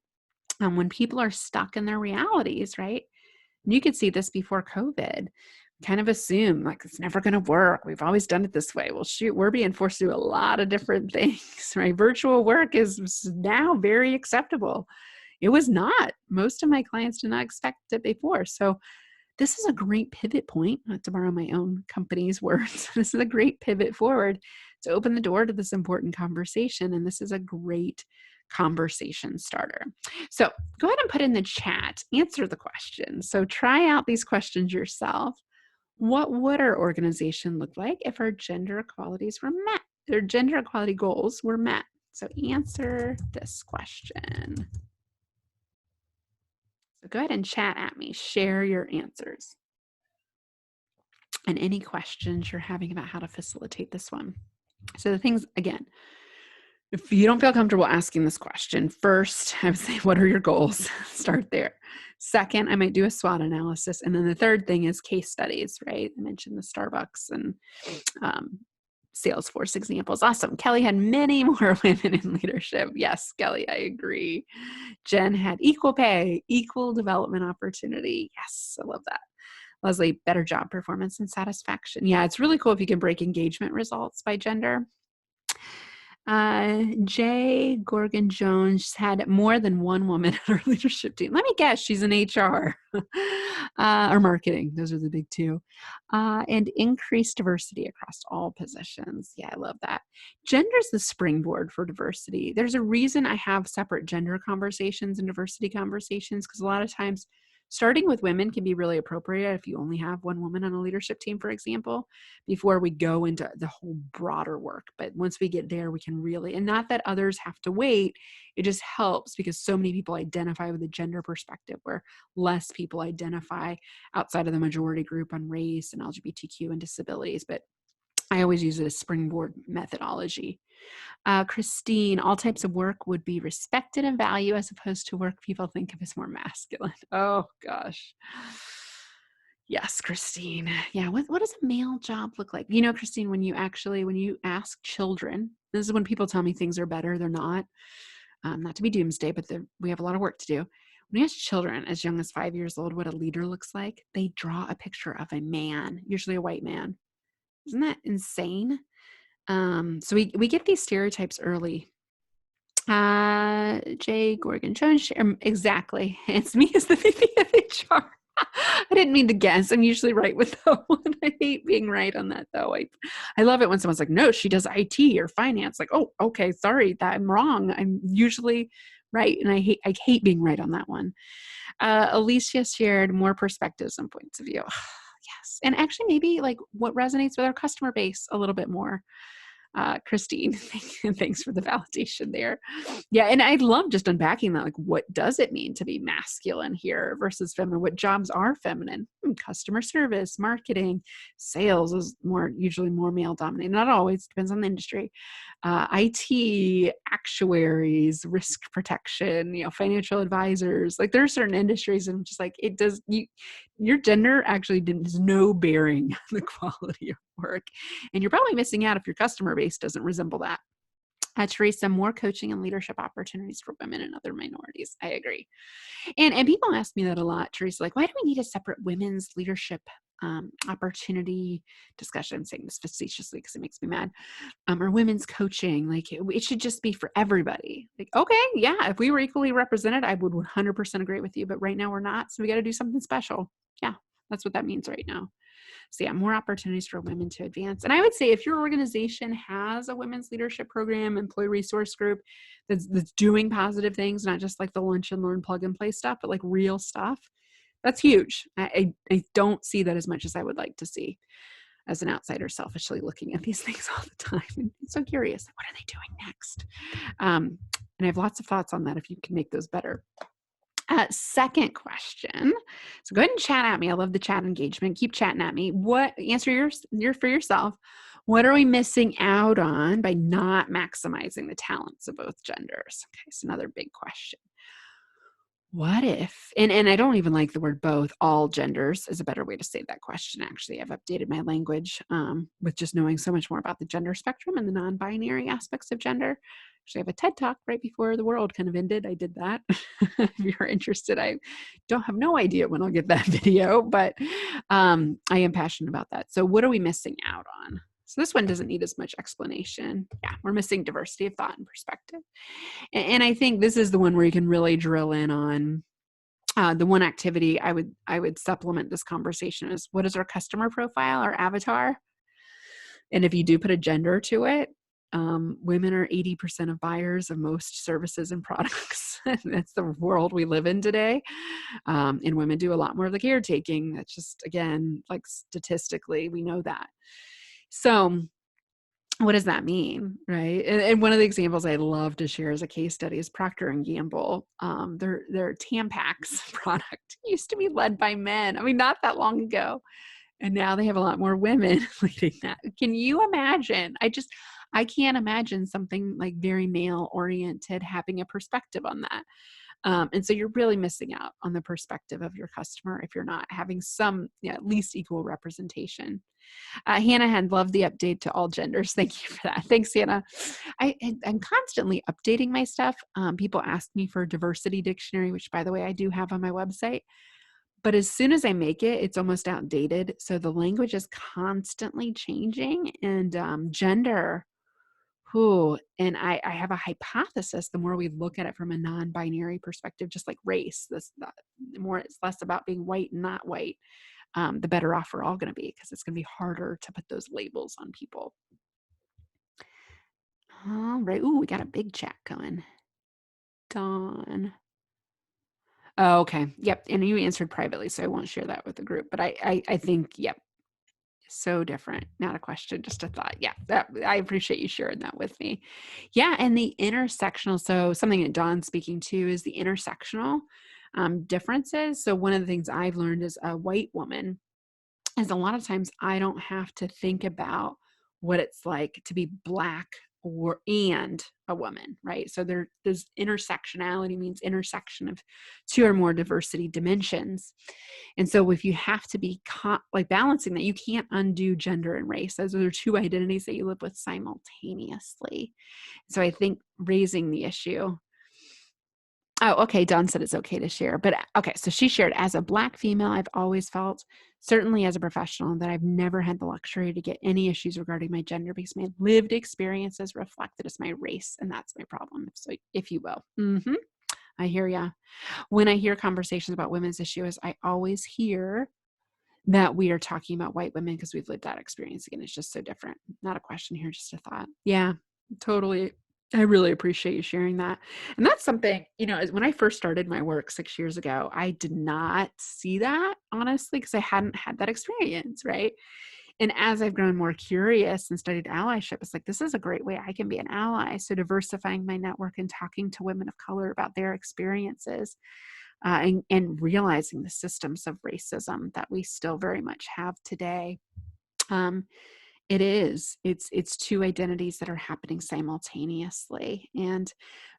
Speaker 1: When people are stuck in their realities, right? And you could see this before COVID. Kind of assume, like, it's never going to work. We've always done it this way. Well, shoot, we're being forced to do a lot of different things, right? Virtual work is now very acceptable. It was not. Most of my clients did not expect it before. So this is a great pivot point, not to borrow my own company's words. This is a great pivot forward to open the door to this important conversation. And this is a great conversation starter. So go ahead and put in the chat, answer the question. So try out these questions yourself. What would our organization look like if our gender equalities were met? Their gender equality goals were met. So answer this question. So go ahead and chat at me. Share your answers. And any questions you're having about how to facilitate this one. So the things, again, if you don't feel comfortable asking this question, first, I would say, what are your goals? Start there. Second, I might do a SWOT analysis. And then the third thing is case studies, right? I mentioned the Starbucks and Salesforce examples. Awesome. Kelly had many more women in leadership. Yes, Kelly, I agree. Jen had equal pay, equal development opportunity. Yes, I love that. Leslie, better job performance and satisfaction. Yeah, it's really cool if you can break engagement results by gender. Jay Gorgon Jones had more than one woman on her leadership team. Let me guess, she's in HR or marketing. Those are the big two. And increased diversity across all positions. Yeah, I love that. Gender's the springboard for diversity. There's a reason I have separate gender conversations and diversity conversations, because a lot of times starting with women can be really appropriate if you only have one woman on a leadership team, for example, before we go into the whole broader work. But once we get there, we can really, and not that others have to wait, it just helps because so many people identify with a gender perspective where less people identify outside of the majority group on race and LGBTQ and disabilities. But I always use it as springboard methodology. Christine, all types of work would be respected and valued as opposed to work people think of as more masculine. Oh gosh. Yes, Christine. Yeah. What does a male job look like? Christine, when you ask children, this is when people tell me things are better, they're not. Not to be doomsday, but we have a lot of work to do. When you ask children as young as 5 years old what a leader looks like, they draw a picture of a man, usually a white man. Isn't that insane? So we get these stereotypes early. Jay Gorgon Jones, exactly. It's me as the VP of HR. I didn't mean to guess. I'm usually right with that one. I hate being right on that though. I love it when someone's like, no, she does IT or finance. Like, oh, okay, sorry, that I'm wrong. I'm usually right. And I hate being right on that one. Alicia shared more perspectives and points of view. Yes. And actually maybe like what resonates with our customer base a little bit more. Christine, thanks for the validation there. Yeah, and I love just unpacking that. Like, what does it mean to be masculine here versus feminine? What jobs are feminine? Customer service, marketing, sales is usually more male dominated. Not always, depends on the industry. IT, actuaries, risk protection, financial advisors. Like there are certain industries and just like your gender actually has no bearing on the quality of work. And you're probably missing out if your customer base doesn't resemble that. Teresa, more coaching and leadership opportunities for women and other minorities. I agree. And people ask me that a lot, Teresa, like, why do we need a separate women's leadership opportunity discussion? I'm saying this facetiously because it makes me mad. Or women's coaching, like it should just be for everybody. Like, okay, yeah, if we were equally represented, I would 100% agree with you, but right now we're not. So we got to do something special. Yeah, that's what that means right now. So yeah, more opportunities for women to advance. And I would say if your organization has a women's leadership program, employee resource group that's doing positive things, not just like the lunch and learn plug and play stuff, but like real stuff, that's huge. I don't see that as much as I would like to see as an outsider, selfishly looking at these things all the time. And I'm so curious, what are they doing next? And I have lots of thoughts on that if you can make those better. Second question. So go ahead and chat at me. I love the chat engagement. Keep chatting at me. Answer your for yourself. What are we missing out on by not maximizing the talents of both genders? Okay, so another big question. What if, and I don't even like the word both, all genders is a better way to say that question. Actually, I've updated my language with just knowing so much more about the gender spectrum and the non-binary aspects of gender. Actually, I have a TED Talk right before the world kind of ended. I did that. If you're interested, I don't have no idea when I'll get that video, but I am passionate about that. So what are we missing out on? So this one doesn't need as much explanation. Yeah, we're missing diversity of thought and perspective. And I think this is the one where you can really drill in on the one activity I would supplement this conversation is, what is our customer profile, our avatar? And if you do put a gender to it, women are 80% of buyers of most services and products. That's the world we live in today. And women do a lot more of the caretaking. That's just, again, like statistically, we know that. So what does that mean, right? And one of the examples I love to share as a case study is Procter and Gamble. Their Tampax product used to be led by men. I mean, not that long ago. And now they have a lot more women leading that. Can you imagine? I can't imagine something like very male oriented having a perspective on that. And so you're really missing out on the perspective of your customer if you're not having some, at least equal representation. Hannah had loved the update to all genders. Thank you for that. Thanks, Hannah. I'm constantly updating my stuff. People ask me for a diversity dictionary, which, by the way, I do have on my website. But as soon as I make it, it's almost outdated. So the language is constantly changing, and gender, and I have a hypothesis. The more we look at it from a non-binary perspective, just like race, the more it's less about being white and not white, the better off we're all going to be, because it's going to be harder to put those labels on people. All right. Ooh, we got a big chat going. Dawn. Oh, okay. Yep. And you answered privately, so I won't share that with the group. But I think, yep. So different. Not a question, just a thought. Yeah. I appreciate you sharing that with me. Yeah. And the intersectional. So something that Dawn's speaking to is the intersectional differences. So one of the things I've learned as a white woman is a lot of times I don't have to think about what it's like to be Black and a woman, right? So there's intersectionality means intersection of two or more diversity dimensions. And so if you have to be like balancing that, you can't undo gender and race. Those are two identities that you live with simultaneously. So I think raising the issue. Oh, okay. Dawn said it's okay to share. But okay, so she shared, as a Black female, I've always felt, certainly as a professional, that I've never had the luxury to get any issues regarding my gender because my lived experiences reflected as my race, and that's my problem, so if you will. I hear ya. When I hear conversations about women's issues, I always hear that we are talking about white women because we've lived that experience. Again, it's just so different. Not a question here, just a thought. Yeah, totally. I really appreciate you sharing that. And that's something, when I first started my work 6 years ago, I did not see that, honestly, because I hadn't had that experience, right? And as I've grown more curious and studied allyship, it's like, this is a great way I can be an ally. So diversifying my network and talking to women of color about their experiences, and realizing the systems of racism that we still very much have today. It's two identities that are happening simultaneously. And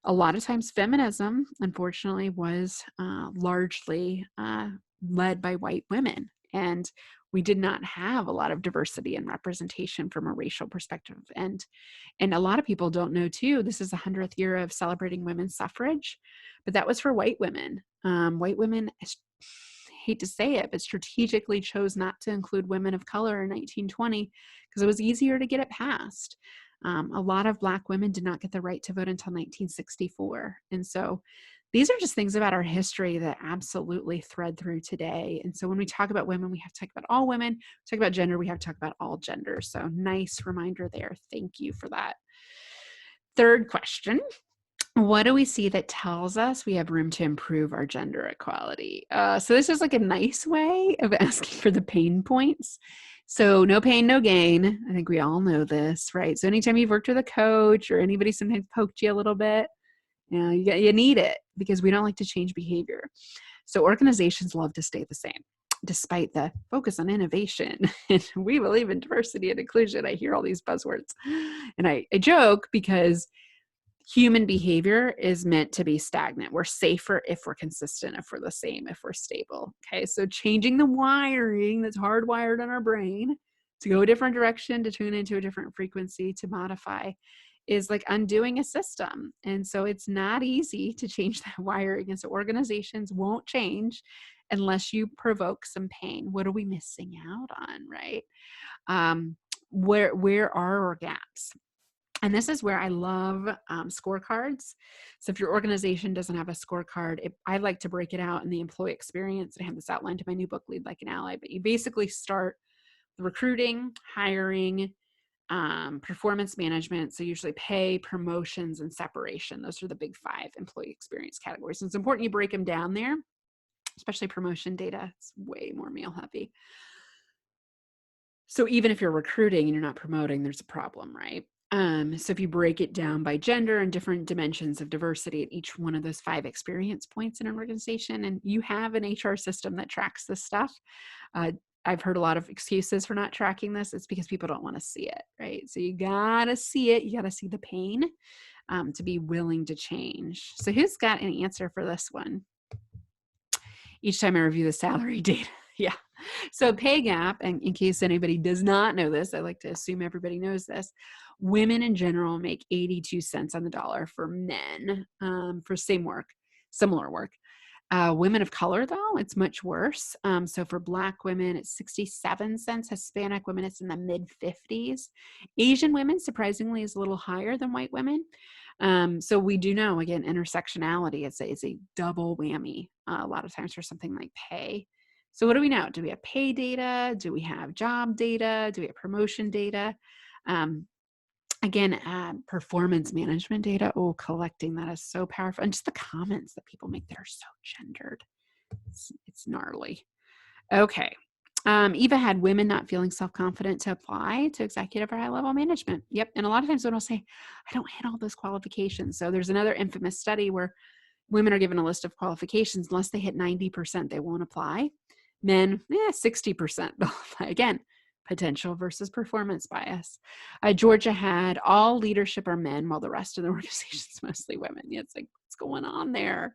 Speaker 1: a lot of times feminism, unfortunately, was largely led by white women. And we did not have a lot of diversity and representation from a racial perspective. And a lot of people don't know too, this is the 100th year of celebrating women's suffrage, but that was for white women. White women, hate to say it, but strategically chose not to include women of color in 1920 because it was easier to get it passed. A lot of Black women did not get the right to vote until 1964. And so these are just things about our history that absolutely thread through today. And so when we talk about women, we have to talk about all women. Talk about gender, we have to talk about all genders. So nice reminder there. Thank you for that. Third question. What do we see that tells us we have room to improve our gender equality? So this is like a nice way of asking for the pain points. So no pain, no gain. I think we all know this, right? So anytime you've worked with a coach or anybody sometimes poked you a little bit, you need it because we don't like to change behavior. So organizations love to stay the same, despite the focus on innovation. And we believe in diversity and inclusion. I hear all these buzzwords. And I joke because human behavior is meant to be stagnant. We're safer if we're consistent, if we're the same, if we're stable. Okay, so changing the wiring that's hardwired in our brain to go a different direction, to tune into a different frequency, to modify, is like undoing a system. And so it's not easy to change that wiring. And so organizations won't change unless you provoke some pain. What are we missing out on, right? Where are our gaps? And this is where I love scorecards. So if your organization doesn't have a scorecard, I like to break it out in the employee experience. I have this outlined in my new book, Lead Like an Ally, but you basically start the recruiting, hiring, performance management. So usually pay, promotions, and separation. Those are the big 5 employee experience categories. And it's important you break them down there, especially promotion data. It's way more male heavy. So even if you're recruiting and you're not promoting, there's a problem, right? So if you break it down by gender and different dimensions of diversity at each one of those 5 experience points in an organization, and you have an HR system that tracks this stuff, I've heard a lot of excuses for not tracking this. It's because people don't want to see it, right? So you got to see it. You got to see the pain to be willing to change. So who's got an answer for this one? Each time I review the salary data. Yeah. So pay gap, and in case anybody does not know this, I like to assume everybody knows this. Women in general make 82 cents on the dollar for men for similar work. Women of color, though, it's much worse. So for Black women, it's 67 cents. Hispanic women, it's in the mid 50s. Asian women, surprisingly, is a little higher than white women. So we do know, again, intersectionality is a double whammy a lot of times for something like pay. So what do we know? Do we have pay data? Do we have job data? Do we have promotion data? Again, performance management data. Oh, collecting that is so powerful. And just the comments that people make that are so gendered. It's gnarly. Okay. Eva had women not feeling self-confident to apply to executive or high-level management. Yep. And a lot of times women will say, I don't hit all those qualifications. So there's another infamous study where women are given a list of qualifications. Unless they hit 90%, they won't apply. Men, 60% they'll apply. Again, Potential versus performance bias. Georgia had all leadership are men, while the rest of the organization is mostly women. Yeah, it's like, what's going on there?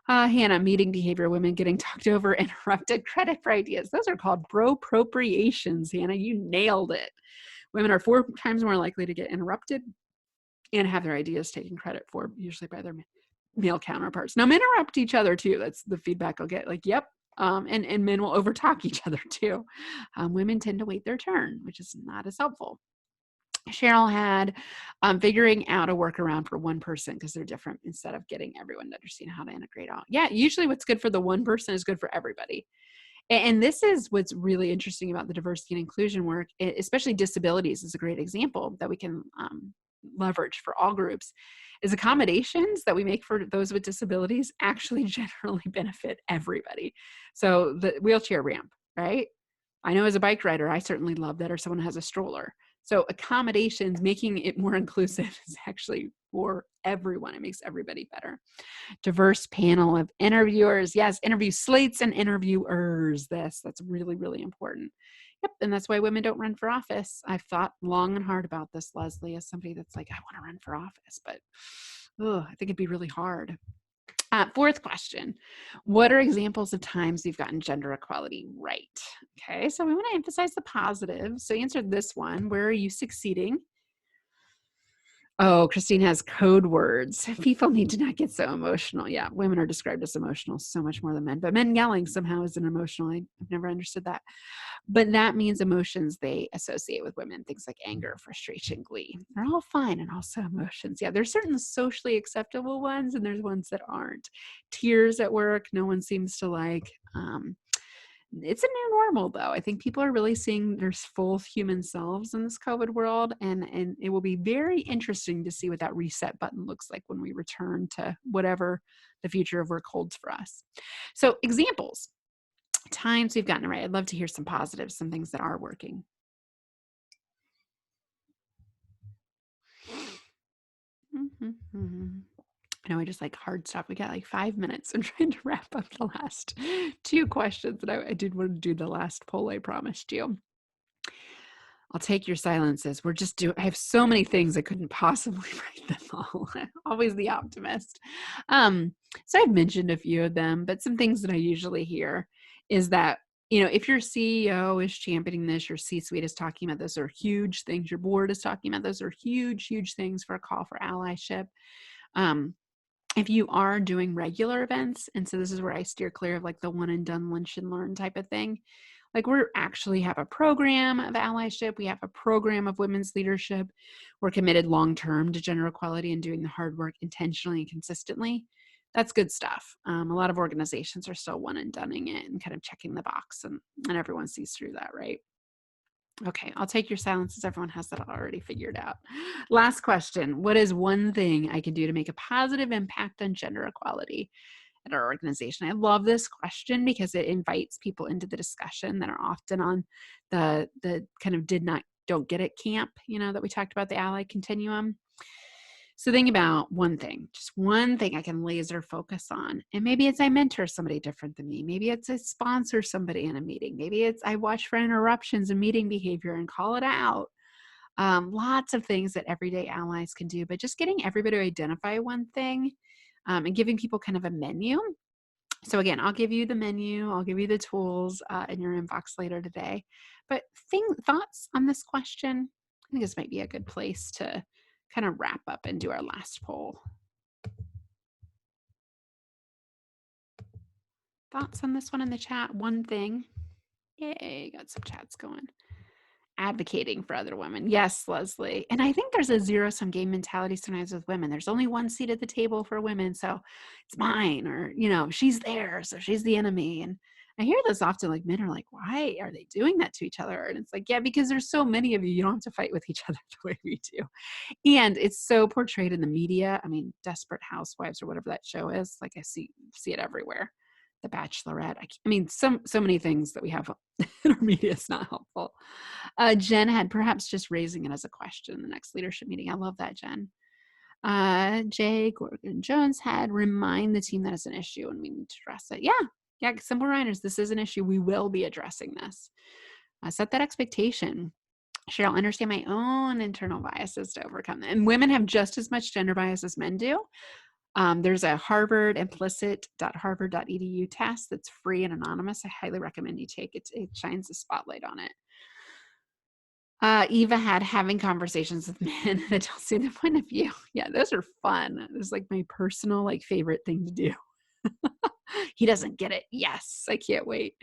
Speaker 1: Hannah, meeting behavior, women getting talked over, interrupted, credit for ideas. Those are called bro-propriations, Hannah. You nailed it. Women are 4 times more likely to get interrupted and have their ideas taken credit for, usually by their male counterparts. Now, men interrupt each other too. That's the feedback I'll get. Like, yep. And men will overtalk each other too. Women tend to wait their turn, which is not as helpful. Cheryl had figuring out a workaround for one person because they're different instead of getting everyone to understand how to integrate all. Yeah, usually what's good for the one person is good for everybody. And this is what's really interesting about the diversity and inclusion work, especially disabilities is a great example that we can leverage for all groups, is accommodations that we make for those with disabilities actually generally benefit everybody. So the wheelchair ramp, right? I know as a bike rider, I certainly love that, or someone has a stroller. So accommodations, making it more inclusive is actually for everyone. It makes everybody better. Diverse panel of interviewers. Yes, interview slates and interviewers. That's really, really important. Yep, and that's why women don't run for office. I've thought long and hard about this, Leslie, as somebody that's like, I want to run for office, but I think it'd be really hard. Fourth question, what are examples of times you've gotten gender equality right? Okay, so we want to emphasize the positive. So answer this one, where are you succeeding? Oh, Christine has code words. People need to not get so emotional. Yeah, women are described as emotional so much more than men, but men yelling somehow isn't emotional. I've never understood that. But that means emotions they associate with women, things like anger, frustration, glee. They're all fine and also emotions. Yeah, there's certain socially acceptable ones and there's ones that aren't. Tears at work, no one seems to like. It's a new normal, though. I think people are really seeing their full human selves in this COVID world, and it will be very interesting to see what that reset button looks like when we return to whatever the future of work holds for us. So examples, times we've gotten it right. I'd love to hear some positives, some things that are working. I know I just like hard stop. We got like 5 minutes. I'm trying to wrap up the last 2 questions, and I did want to do the last poll I promised you. I'll take your silences. I have so many things I couldn't possibly write them all. Always the optimist. So I've mentioned a few of them, but some things that I usually hear is that, if your CEO is championing this, your C-suite is talking about those are huge things, your board is talking about those are huge, huge things for a call for allyship. If you are doing regular events, and so this is where I steer clear of like the one and done lunch and learn type of thing. Like we actually have a program of allyship. We have a program of women's leadership. We're committed long-term to gender equality and doing the hard work intentionally and consistently. That's good stuff. A lot of organizations are still one and doneing it and kind of checking the box, and everyone sees through that, right? Okay, I'll take your silences. Everyone has that already figured out. Last question. What is one thing I can do to make a positive impact on gender equality at our organization? I love this question because it invites people into the discussion that are often on the kind of don't get it camp, that we talked about, the ally continuum. So think about one thing, just one thing I can laser focus on. And maybe it's I mentor somebody different than me. Maybe it's I sponsor somebody in a meeting. Maybe it's I watch for interruptions in meeting behavior and call it out. Lots of things that everyday allies can do, but just getting everybody to identify one thing and giving people kind of a menu. So again, I'll give you the menu, I'll give you the tools in your inbox later today. But thoughts on this question? I think this might be a good place to kind of wrap up and do our last poll. Thoughts on this one in the chat? One thing. Yay, got some chats going. Advocating for other women. Yes, Leslie. And I think there's a zero-sum game mentality sometimes with women. There's only one seat at the table for women, so it's mine, or, she's there, so she's the enemy. And I hear this often, like men are like, why are they doing that to each other? And it's like, yeah, because there's so many of you don't have to fight with each other the way we do. And it's so portrayed in the media. I mean, Desperate Housewives or whatever that show is, like I see it everywhere. The Bachelorette. I mean, so many things that we have in our media is not helpful. Jen had perhaps just raising it as a question in the next leadership meeting. I love that, Jen. Jay Gordon Jones had remind the team that it's an issue and we need to address it. Yeah, simple reminders. This is an issue. We will be addressing this. Set that expectation. Cheryl, understand my own internal biases to overcome them. And women have just as much gender bias as men do. There's a Harvard implicit.harvard.edu test that's free and anonymous. I highly recommend you take it. It shines a spotlight on it. Eva had having conversations with men that don't see the point of view. Yeah, those are fun. It's like my personal favorite thing to do. He doesn't get it. Yes, I can't wait.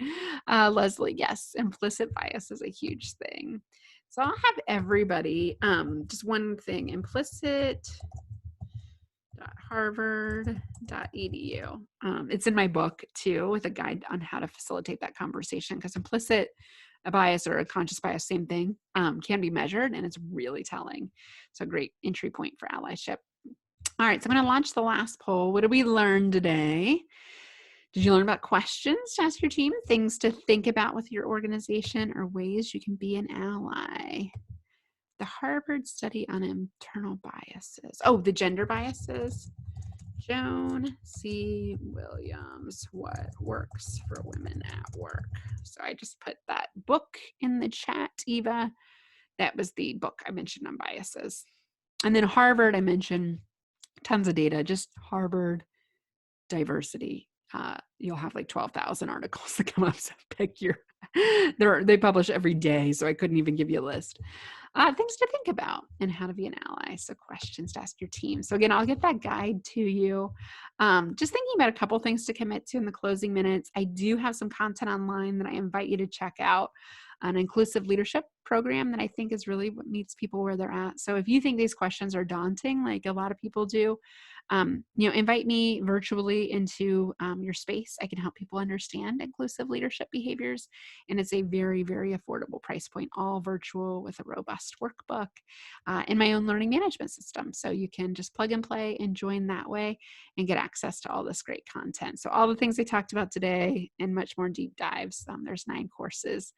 Speaker 1: Leslie, yes, implicit bias is a huge thing. So I'll have everybody, just one thing, implicit.harvard.edu. It's in my book too, with a guide on how to facilitate that conversation, because implicit bias or a conscious bias, same thing, can be measured, and it's really telling. So great entry point for allyship. All right, so I'm going to launch the last poll. What did we learn today? Did you learn about questions to ask your team, things to think about with your organization, or ways you can be an ally? The Harvard study on internal biases. Oh, the gender biases. Joan C. Williams, What Works for Women at Work. So I just put that book in the chat, Eva. That was the book I mentioned on biases. And then Harvard, I mentioned tons of data, just Harvard diversity. You'll have like 12,000 articles that come up. So pick your, they publish every day. So I couldn't even give you a list. Things to think about and how to be an ally. So questions to ask your team. So again, I'll get that guide to you. Just thinking about a couple things to commit to in the closing minutes. I do have some content online that I invite you to check out. An inclusive leadership program that I think is really what meets people where they're at. So if you think these questions are daunting, like a lot of people do, invite me virtually into your space. I can help people understand inclusive leadership behaviors. And it's a very, very affordable price point, all virtual with a robust workbook and my own learning management system. So you can just plug and play and join that way and get access to all this great content. So all the things I talked about today and much more deep dives. There's 9 courses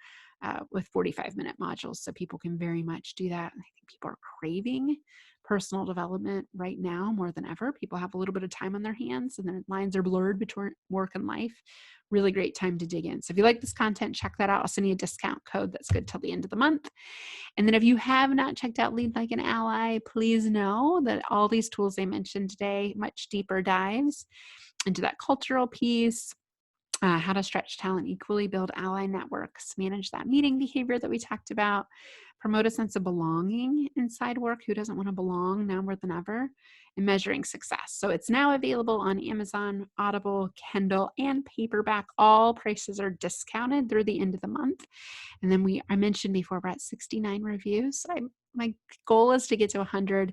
Speaker 1: with 45-minute modules. So people can very much do that. I think people are craving personal development right now more than ever. People have a little bit of time on their hands and their lines are blurred between work and life. Really great time to dig in. So if you like this content, check that out. I'll send you a discount code that's good till the end of the month. And then if you have not checked out Lead Like an Ally, please know that all these tools I mentioned today, much deeper dives into that cultural piece, how to stretch talent equally, build ally networks, manage that meeting behavior that we talked about, promote a sense of belonging inside work. Who doesn't want to belong now more than ever? And measuring success. So it's now available on Amazon, Audible, Kindle, and paperback. All prices are discounted through the end of the month. And then I mentioned before, we're at 69 reviews. My goal is to get to 100.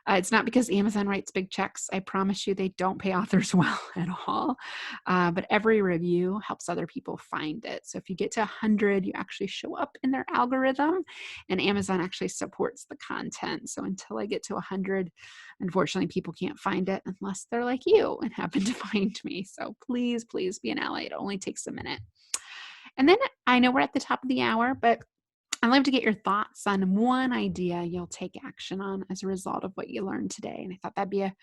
Speaker 1: It's not because Amazon writes big checks. I promise you they don't pay authors well at all. But every review helps other people find it. So if you get to 100, you actually show up in their algorithm, and Amazon actually supports the content. So until I get to 100, unfortunately, people can't find it unless they're like you and happen to find me. So please, please be an ally. It only takes a minute. And then I know we're at the top of the hour, but I'd love to get your thoughts on one idea you'll take action on as a result of what you learned today. And I thought that'd be a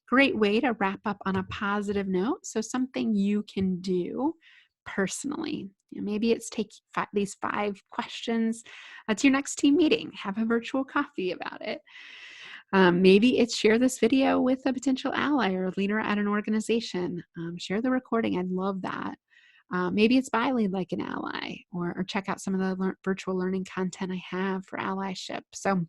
Speaker 1: great way to wrap up on a positive note. So something you can do personally. Maybe it's take these 5 questions to your next team meeting. Have a virtual coffee about it. Maybe it's share this video with a potential ally or leader at an organization. Share the recording. I'd love that. Maybe it's buy Lead Like an Ally, or check out some of the virtual learning content I have for allyship. So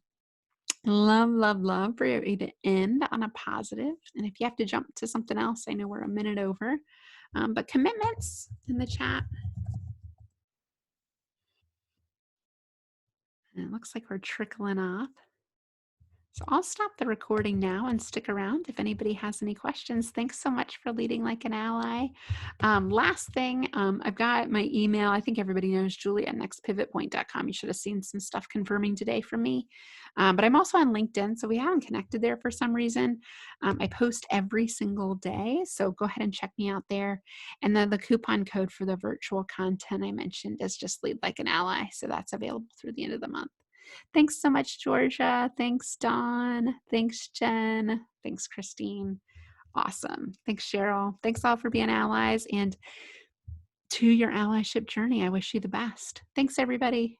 Speaker 1: love, love, love for you to end on a positive. And if you have to jump to something else, I know we're a minute over, but commitments in the chat. And it looks like we're trickling off. So I'll stop the recording now and stick around if anybody has any questions. Thanks so much for leading like an ally. Last thing, I've got my email. I think everybody knows Julie at nextpivotpoint.com. You should have seen some stuff confirming today from me. But I'm also on LinkedIn, so we haven't connected there for some reason. I post every single day, so go ahead and check me out there. And then the coupon code for the virtual content I mentioned is just Lead Like an Ally. So that's available through the end of the month. Thanks so much, Georgia. Thanks, Dawn. Thanks, Jen. Thanks, Christine. Awesome. Thanks, Cheryl. Thanks all for being allies. And to your allyship journey, I wish you the best. Thanks, everybody.